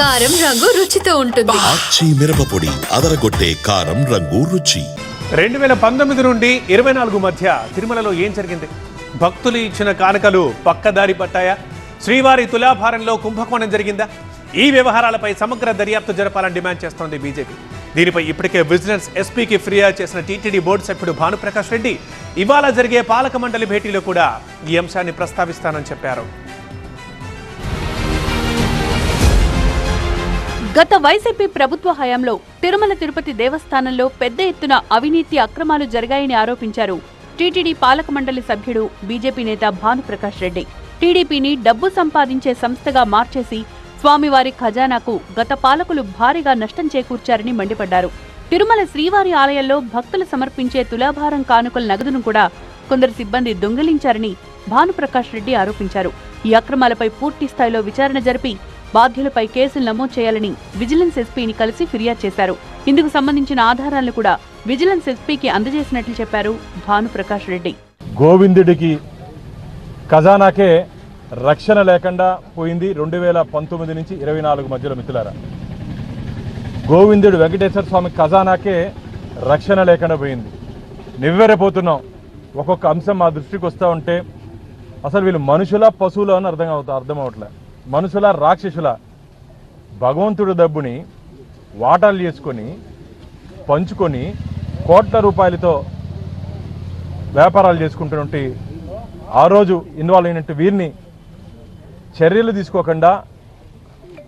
కారం రంగు రుచితో ఉంటుంది. ఆచి మిరపపొడి అదరగొట్టే కారం రంగు రుచి. 2019 నుండి 24 మధ్య తిరుమలలో ఏం జరిగింది? భక్తులు ఇచ్చిన కానుకలు పక్కదారి పట్టాయా? శ్రీవారి తులాభారంలో కుంభకోణం జరిగిందా? ఈ వ్యవహారాలపై సమగ్ర దర్యాప్తు జరపాలని డిమాండ్ చేస్తోంది బీజేపీ. దీనిపై ఇప్పటికే విజిలెన్స్ ఎస్పీకి ఫిర్యాదు చేసిన టీటీడీ బోర్డు సభ్యుడు భానుప్రకాష్ రెడ్డి ఇవాళ జరిగే పాలక మండలి భేటీలో కూడా ఈ అంశాన్ని ప్రస్తావిస్తానని చెప్పారు. గత వైసీపీ ప్రభుత్వ హయాంలో తిరుమల తిరుపతి దేవస్థానంలో పెద్ద ఎత్తున అవినీతి అక్రమాలు జరిగాయని ఆరోపించారు టీటీడీ పాలక మండలి సభ్యుడు బీజేపీ నేత భానుప్రకాష్ రెడ్డి. టీడీపీని డబ్బు సంపాదించే సంస్థగా మార్చేసి స్వామివారి ఖజానాకు గత పాలకులు భారీగా నష్టం చేకూర్చారని మండిపడ్డారు. తిరుమల శ్రీవారి ఆలయంలో భక్తులు సమర్పించే తులాభారం కానుకల నగదును కూడా కొందరు సిబ్బంది దొంగిలించారని భానుప్రకాష్ రెడ్డి ఆరోపించారు. ఈ అక్రమాలపై పూర్తి స్థాయిలో విచారణ జరిపి బాధ్యులపై కేసులు నమోదు చేయాలని విజిలెన్స్ ఎస్పీని కలిసి ఫిర్యాదు చేశారు. ఇందుకు సంబంధించిన ఆధారాలను కూడా విజిలెన్స్ ఎస్పీకి అందజేసినట్లు చెప్పారు భానుప్రకాష్ రెడ్డి. గోవిందుడికి ఖజానాకే రక్షణ లేకుండా పోయింది 2019 నుంచి 24 మధ్యలో మిత్రులారా. గోవిందుడు వెంకటేశ్వర స్వామి ఖజానాకే రక్షణ లేకుండా పోయింది. నివ్వెరపోతున్నాం. ఒక్కొక్క అంశం మా దృష్టికి వస్తూ ఉంటే అసలు వీళ్ళు మనుషుల పశువులు అని అర్థం అవట్లే. మనుషుల రాక్షసుల భగవంతుడు డబ్బుని వాటాలు చేసుకొని పంచుకొని కోట్ల రూపాయలతో వ్యాపారాలు చేసుకుంటున్నట్టు ఆ రోజు ఇన్వాల్వ్ అయినట్టు వీరిని చర్యలు తీసుకోకుండా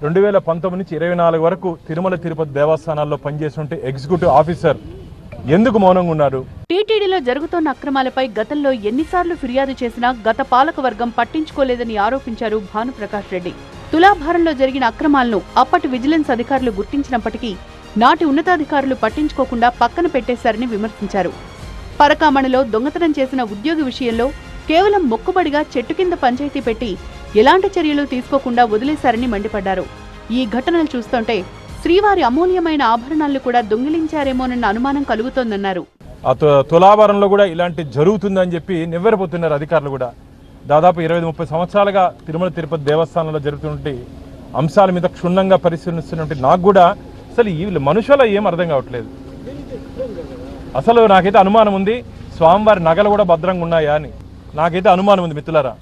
2019 నుంచి 24 వరకు తిరుమల తిరుపతి దేవస్థానాల్లో పనిచేస్తుంటే ఎగ్జిక్యూటివ్ ఆఫీసర్ ఎందుకు మౌనంగా ఉన్నారు? టీటీడీలో జరుగుతున్న అక్రమాలపై గతంలో ఎన్నిసార్లు ఫిర్యాదు చేసినా గత పాలక వర్గం పట్టించుకోలేదని ఆరోపించారు భానుప్రకాష్ రెడ్డి. తులాభారంలో జరిగిన అక్రమాలను అప్పటి విజిలెన్స్ అధికారులు గుర్తించినప్పటికీ నాటి ఉన్నతాధికారులు పట్టించుకోకుండా పక్కన పెట్టేశారని విమర్శించారు. పరకామణిలో దొంగతనం చేసిన ఉద్యోగి విషయంలో కేవలం మొక్కుబడిగా చెట్టు కింద పంచాయతీ పెట్టి ఎలాంటి చర్యలు తీసుకోకుండా వదిలేశారని మండిపడ్డారు. ఈ ఘటనలు చూస్తుంటే శ్రీవారి అమూల్యమైన ఆభరణాలను కూడా దొంగిలించారేమోనన్న అనుమానం కలుగుతోందన్నారు. తులాభారంలో కూడా ఇలాంటి జరుగుతుందని చెప్పి నివ్వెరపోతున్నారు అధికారులు కూడా. దాదాపు 20-30 సంవత్సరాలుగా తిరుమల తిరుపతి దేవస్థానంలో జరుగుతున్న అంశాల మీద క్షుణ్ణంగా పరిశీలిస్తున్నట్టు నాకు కూడా అసలు ఈ మనుషుల ఏం అర్థం కావట్లేదు. అసలు నాకైతే అనుమానం ఉంది స్వామివారి నగలు కూడా భద్రంగా ఉన్నాయా అని నాకైతే అనుమానం ఉంది మిత్రులారా.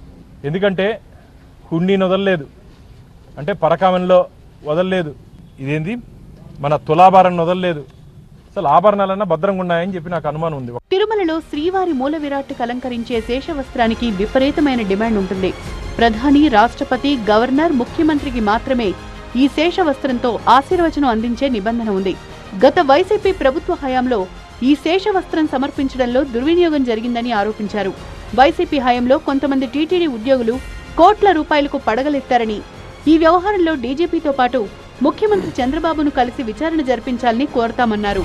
ఎందుకంటే హుండీని వదలలేదు, అంటే పరకామణిలో వదలలేదు, ఇదేంది మన తులాభారాన్ని వదలలేదు, అసలు ఆభరణాలన్నా భద్రంగా ఉన్నాయని చెప్పి నాకు అనుమానం ఉంది. తిరుమలలో శ్రీవారి మూల విరాట్కు అలంకరించే శేషవస్త్రానికి విపరీతమైన డిమాండ్ ఉంటుంది. ప్రధాని, రాష్ట్రపతి, గవర్నర్, ముఖ్యమంత్రికి మాత్రమే ఈ శేషవస్త్రంతో ఆశీర్వచనం అందించే నిబంధన ఉంది. గత వైసీపీ ప్రభుత్వ హయాంలో ఈ శేషవస్త్రం సమర్పించడంలో దుర్వినియోగం జరిగిందని ఆరోపించారు. వైసీపీ హయాంలో కొంతమంది టీటీడీ ఉద్యోగులు కోట్ల రూపాయలకు పడగలెత్తారని, ఈ వ్యవహారంలో డీజీపీతో పాటు ముఖ్యమంత్రి చంద్రబాబును కలిసి విచారణ జరిపించాలని కోరతామన్నారు.